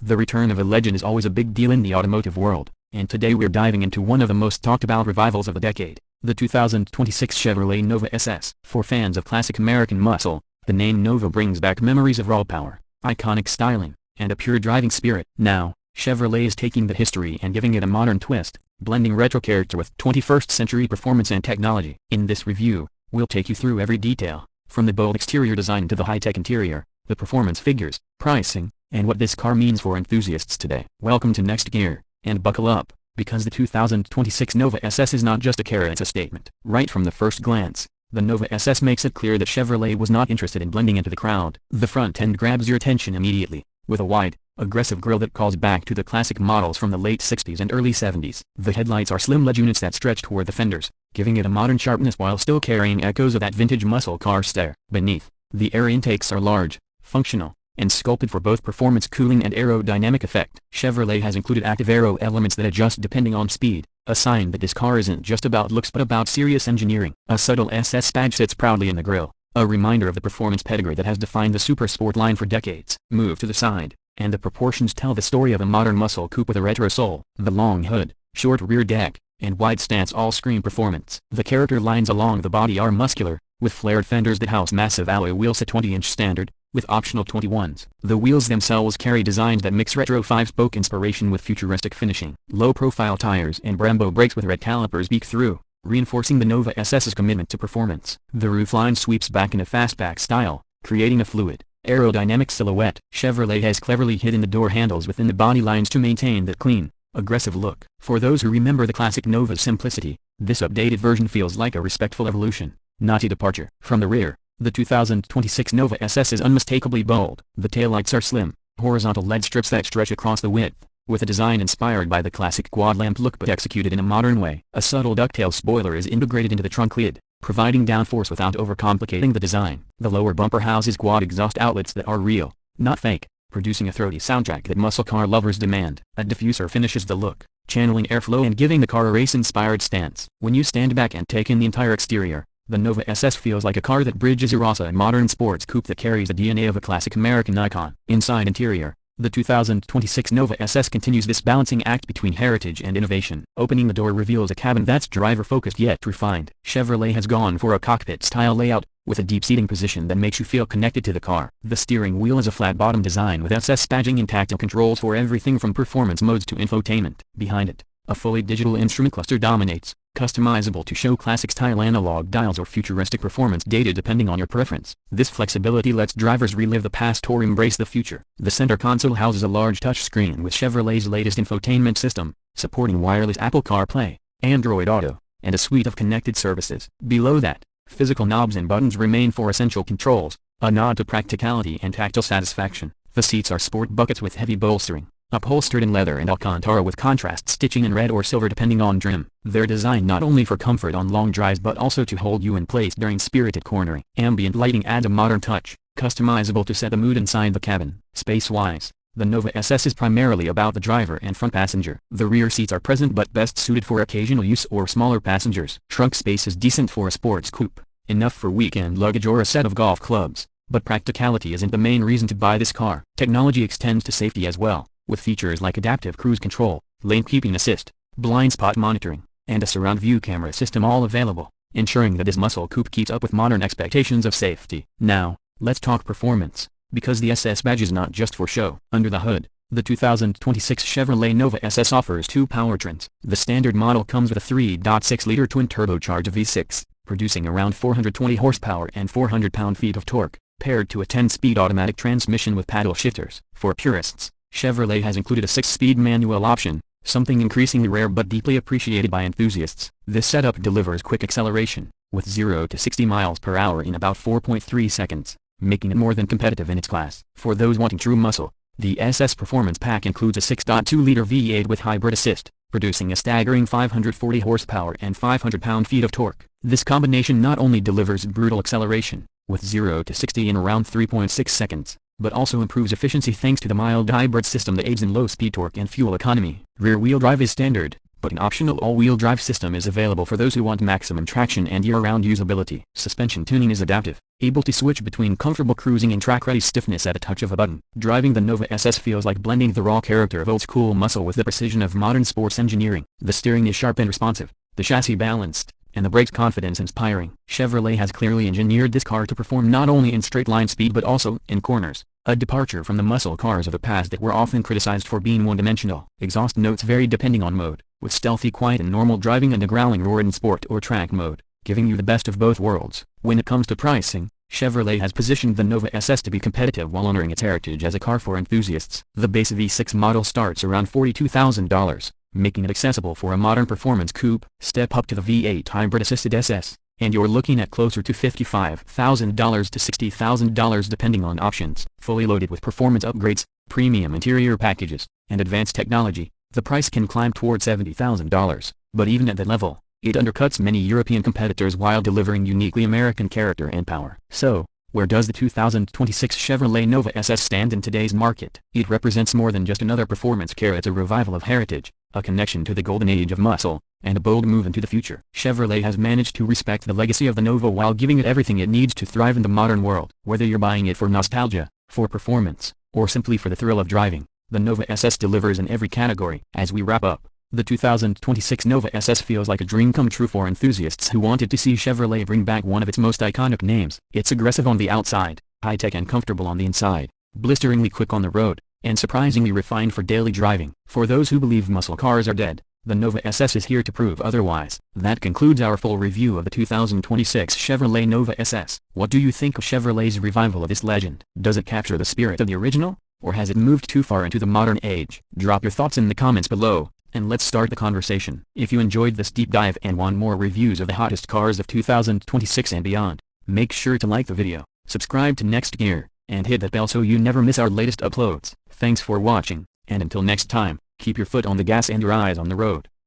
The return of a legend is always a big deal in the automotive world, and today we're diving into one of the most talked about revivals of the decade, the 2026 Chevrolet Nova SS. For fans of classic American muscle, the name Nova brings back memories of raw power, iconic styling, and a pure driving spirit. Now, Chevrolet is taking the history and giving it a modern twist, blending retro character with 21st century performance and technology. In this review, we'll take you through every detail, from the bold exterior design to the high-tech interior, the performance figures, pricing, and what this car means for enthusiasts today. Welcome to Next Gear, and buckle up, because the 2026 Nova SS is not just a car, it's a statement. Right from the first glance, the Nova SS makes it clear that Chevrolet was not interested in blending into the crowd. The front end grabs your attention immediately, with a wide, aggressive grille that calls back to the classic models from the late 60s and early 70s. The headlights are slim LED units that stretch toward the fenders, giving it a modern sharpness while still carrying echoes of that vintage muscle car stare. Beneath, the air intakes are large, functional, and sculpted for both performance cooling and aerodynamic effect. Chevrolet has included active aero elements that adjust depending on speed, a sign that this car isn't just about looks but about serious engineering. A subtle SS badge sits proudly in the grille, a reminder of the performance pedigree that has defined the super sport line for decades. Move to the side, and the proportions tell the story of a modern muscle coupe with a retro soul. The long hood, short rear deck, and wide stance all scream performance. The character lines along the body are muscular, with flared fenders that house massive alloy wheels at 20-inch standard, with optional 21s. The wheels themselves carry designs that mix retro 5-spoke inspiration with futuristic finishing. Low-profile tires and Brembo brakes with red calipers peek through, reinforcing the Nova SS's commitment to performance. The roofline sweeps back in a fastback style, creating a fluid, aerodynamic silhouette. Chevrolet has cleverly hidden the door handles within the body lines to maintain that clean, aggressive look. For those who remember the classic Nova's simplicity, this updated version feels like a respectful evolution, not a departure. From the rear, the 2026 Nova SS is unmistakably bold. The taillights are slim, horizontal LED strips that stretch across the width, with a design inspired by the classic quad lamp look but executed in a modern way. A subtle ducktail spoiler is integrated into the trunk lid, providing downforce without overcomplicating the design. The lower bumper houses quad exhaust outlets that are real, not fake, producing a throaty soundtrack that muscle car lovers demand. A diffuser finishes the look, channeling airflow and giving the car a race-inspired stance. When you stand back and take in the entire exterior, the Nova SS feels like a car that bridges a modern sports coupe that carries the DNA of a classic American icon. Inside interior, the 2026 Nova SS continues this balancing act between heritage and innovation. Opening the door reveals a cabin that's driver-focused yet refined. Chevrolet has gone for a cockpit-style layout, with a deep seating position that makes you feel connected to the car. The steering wheel is a flat-bottom design with SS badging and tactile controls for everything from performance modes to infotainment. Behind it, a fully digital instrument cluster dominates, customizable to show classic-style analog dials or futuristic performance data depending on your preference. This flexibility lets drivers relive the past or embrace the future. The center console houses a large touchscreen with Chevrolet's latest infotainment system, supporting wireless Apple CarPlay, Android Auto, and a suite of connected services. Below that, physical knobs and buttons remain for essential controls, a nod to practicality and tactile satisfaction. The seats are sport buckets with heavy bolstering, upholstered in leather and Alcantara with contrast stitching in red or silver depending on trim. They're designed not only for comfort on long drives but also to hold you in place during spirited cornering. Ambient lighting adds a modern touch, customizable to set the mood inside the cabin. Space-wise, the Nova SS is primarily about the driver and front passenger. The rear seats are present but best suited for occasional use or smaller passengers. Trunk space is decent for a sports coupe, enough for weekend luggage or a set of golf clubs, but practicality isn't the main reason to buy this car. Technology extends to safety as well, with features like adaptive cruise control, lane keeping assist, blind spot monitoring, and a surround view camera system all available, ensuring that this muscle coupe keeps up with modern expectations of safety. Now, let's talk performance, because the SS badge is not just for show. Under the hood, the 2026 Chevrolet Nova SS offers two powertrains. The standard model comes with a 3.6-liter twin-turbocharged V6, producing around 420 horsepower and 400 pound-feet of torque, paired to a 10-speed automatic transmission with paddle shifters. For purists, Chevrolet has included a 6-speed manual option, something increasingly rare but deeply appreciated by enthusiasts. This setup delivers quick acceleration, with 0 to 60 miles per hour in about 4.3 seconds, making it more than competitive in its class. For those wanting true muscle, the SS Performance Pack includes a 6.2-liter V8 with hybrid assist, producing a staggering 540 horsepower and 500 pound-feet of torque. This combination not only delivers brutal acceleration, with 0 to 60 in around 3.6 seconds, but also improves efficiency thanks to the mild hybrid system that aids in low-speed torque and fuel economy. Rear-wheel drive is standard, but an optional all-wheel drive system is available for those who want maximum traction and year-round usability. Suspension tuning is adaptive, able to switch between comfortable cruising and track-ready stiffness at a touch of a button. Driving the Nova SS feels like blending the raw character of old-school muscle with the precision of modern sports engineering. The steering is sharp and responsive, the chassis balanced, and the brakes confidence-inspiring. Chevrolet has clearly engineered this car to perform not only in straight-line speed but also in corners, a departure from the muscle cars of the past that were often criticized for being one-dimensional. Exhaust notes vary depending on mode, with stealthy quiet in normal driving and a growling roar in sport or track mode, giving you the best of both worlds. When it comes to pricing, Chevrolet has positioned the Nova SS to be competitive while honoring its heritage as a car for enthusiasts. The base V6 model starts around $42,000. Making it accessible for a modern performance coupe. Step up to the V8 hybrid-assisted SS, and you're looking at closer to $55,000 to $60,000 depending on options. Fully loaded with performance upgrades, premium interior packages, and advanced technology, the price can climb toward $70,000, but even at that level, it undercuts many European competitors while delivering uniquely American character and power. So, where does the 2026 Chevrolet Nova SS stand in today's market? It represents more than just another performance car. It's a revival of heritage, a connection to the golden age of muscle, and a bold move into the future. Chevrolet has managed to respect the legacy of the Nova while giving it everything it needs to thrive in the modern world. Whether you're buying it for nostalgia, for performance, or simply for the thrill of driving, the Nova SS delivers in every category. As we wrap up, the 2026 Nova SS feels like a dream come true for enthusiasts who wanted to see Chevrolet bring back one of its most iconic names. It's aggressive on the outside, high-tech and comfortable on the inside, blisteringly quick on the road, and surprisingly refined for daily driving. For those who believe muscle cars are dead, the Nova SS is here to prove otherwise. That concludes our full review of the 2026 Chevrolet Nova SS. What do you think of Chevrolet's revival of this legend? Does it capture the spirit of the original, or has it moved too far into the modern age? Drop your thoughts in the comments below, and let's start the conversation. If you enjoyed this deep dive and want more reviews of the hottest cars of 2026 and beyond, make sure to like the video, subscribe to Next Gear, and hit that bell so you never miss our latest uploads. Thanks for watching, and until next time, keep your foot on the gas and your eyes on the road.